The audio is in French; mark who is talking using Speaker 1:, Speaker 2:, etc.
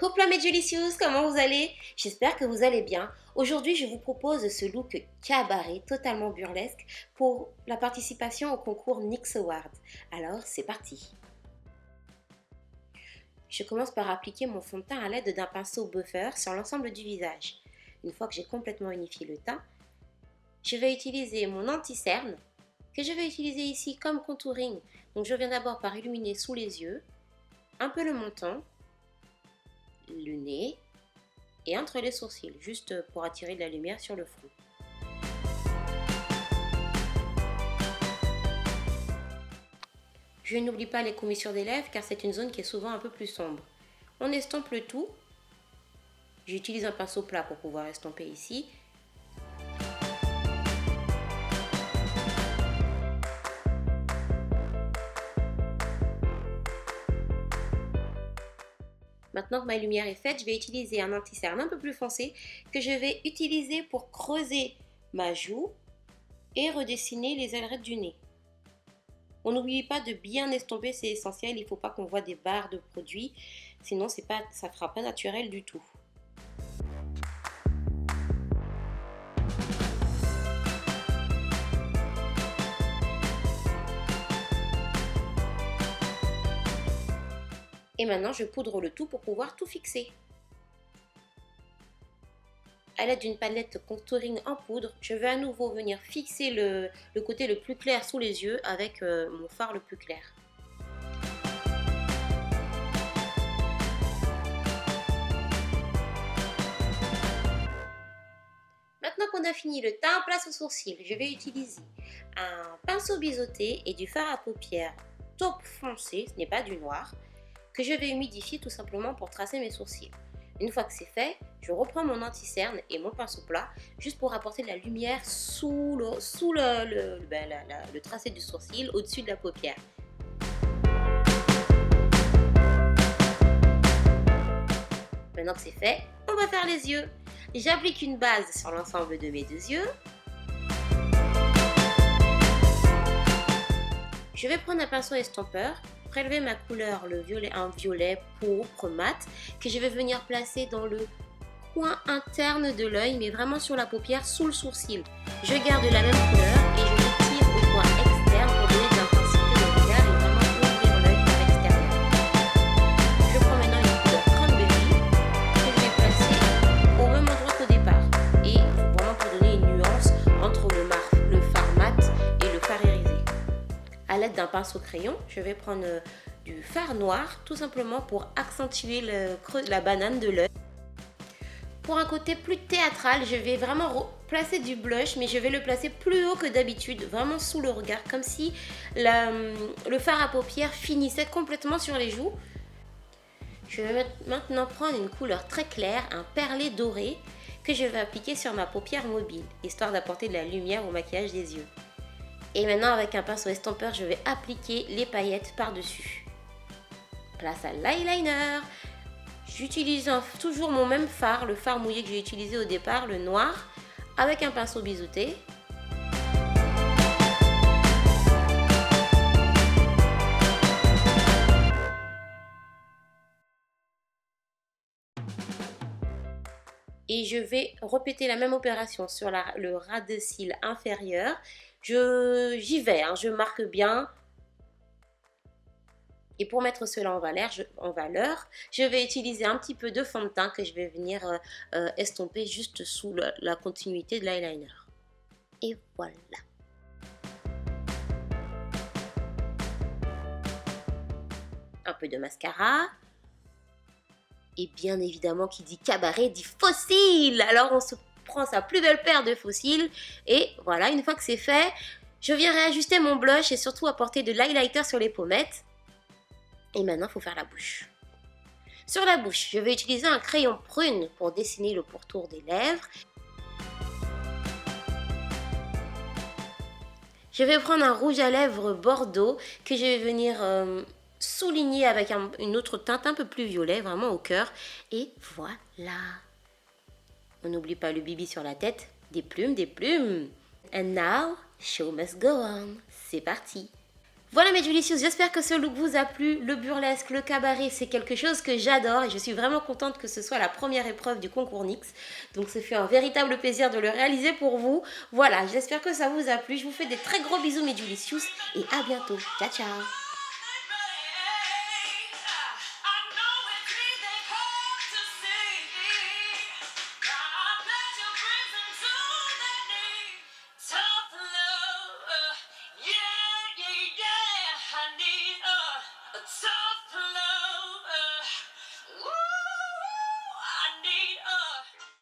Speaker 1: Hoopla mes Delicious, comment vous allez? J'espère que vous allez bien. Aujourd'hui, je vous propose ce look cabaret totalement burlesque pour la participation au concours NYX Award. Alors, c'est parti. Je commence par appliquer mon fond de teint à l'aide d'un pinceau buffer sur l'ensemble du visage. Une fois que j'ai complètement unifié le teint, je vais utiliser mon anti-cerne que je vais utiliser ici comme contouring. Donc, je viens d'abord par illuminer sous les yeux, un peu le menton, le nez et entre les sourcils, juste pour attirer de la lumière sur le front. Je n'oublie pas les commissures des lèvres car c'est une zone qui est souvent un peu plus sombre. On estompe le tout. J'utilise un pinceau plat pour pouvoir estomper ici. Maintenant que ma lumière est faite, je vais utiliser un anti-cerne un peu plus foncé que je vais utiliser pour creuser ma joue et redessiner les ailerettes du nez. On n'oublie pas de bien estomper, c'est essentiel, il ne faut pas qu'on voit des barres de produits, sinon ça ne fera pas naturel du tout. Et maintenant, je poudre le tout pour pouvoir tout fixer. À l'aide d'une palette contouring en poudre, je vais à nouveau venir fixer le côté le plus clair sous les yeux avec mon fard le plus clair. Maintenant qu'on a fini le teint, place aux sourcils. Je vais utiliser un pinceau biseauté et du fard à paupières taupe foncé, ce n'est pas du noir, que je vais humidifier tout simplement pour tracer mes sourcils. Une fois que c'est fait, je reprends mon anti-cerne et mon pinceau plat juste pour apporter de la lumière sous le tracé du sourcil, au-dessus de la paupière. Maintenant que c'est fait, on va faire les yeux. J'applique une base sur l'ensemble de mes deux yeux. Je vais prendre un pinceau estompeur, prélever ma couleur, un violet pourpre mat, que je vais venir placer dans le coin interne de l'œil, mais vraiment sur la paupière, sous le sourcil. Je garde la même couleur et je le tire au coin externe pour donner de l'intensité au regard et vraiment ouvrir l'œil par l'extérieur. Je prends maintenant une couleur cranberry que je vais placer au même endroit qu'au départ et vraiment pour donner une nuance entre le fard mat et le fard irisé. À l'aide d'un pinceau crayon, je vais prendre du fard noir tout simplement pour accentuer le creux de la banane de l'œil. Pour un côté plus théâtral, je vais vraiment placer du blush, mais je vais le placer plus haut que d'habitude, vraiment sous le regard, comme si le fard à paupières finissait complètement sur les joues. Je vais maintenant prendre une couleur très claire, un perlé doré, que je vais appliquer sur ma paupière mobile, histoire d'apporter de la lumière au maquillage des yeux. Et maintenant, avec un pinceau estompeur, je vais appliquer les paillettes par-dessus. Place à l'eyeliner. J'utilise toujours mon même fard, le fard mouillé que j'ai utilisé au départ, le noir, avec un pinceau biseauté. Et je vais répéter la même opération sur le ras de cils inférieur. J'y vais, je marque bien. Et pour mettre cela en valeur, je vais utiliser un petit peu de fond de teint que je vais venir estomper juste sous la continuité de l'eyeliner. Et voilà. Un peu de mascara. Et bien évidemment, qui dit cabaret dit faux cils. Alors on se prend sa plus belle paire de faux cils. Et voilà, une fois que c'est fait, je viens réajuster mon blush et surtout apporter de l'highlighter sur les pommettes. Et maintenant, il faut faire la bouche. Sur la bouche, je vais utiliser un crayon prune pour dessiner le pourtour des lèvres. Je vais prendre un rouge à lèvres bordeaux que je vais venir souligner avec une autre teinte un peu plus violet, vraiment au cœur. Et voilà. On n'oublie pas le bibi sur la tête. Des plumes, des plumes. And now, show must go on. C'est parti. Voilà mes Delicious, j'espère que ce look vous a plu. Le burlesque, le cabaret, c'est quelque chose que j'adore et je suis vraiment contente que ce soit la première épreuve du concours NYX. Donc ce fait un véritable plaisir de le réaliser pour vous. Voilà, j'espère que ça vous a plu. Je vous fais des très gros bisous mes Delicious et à bientôt. Ciao ciao.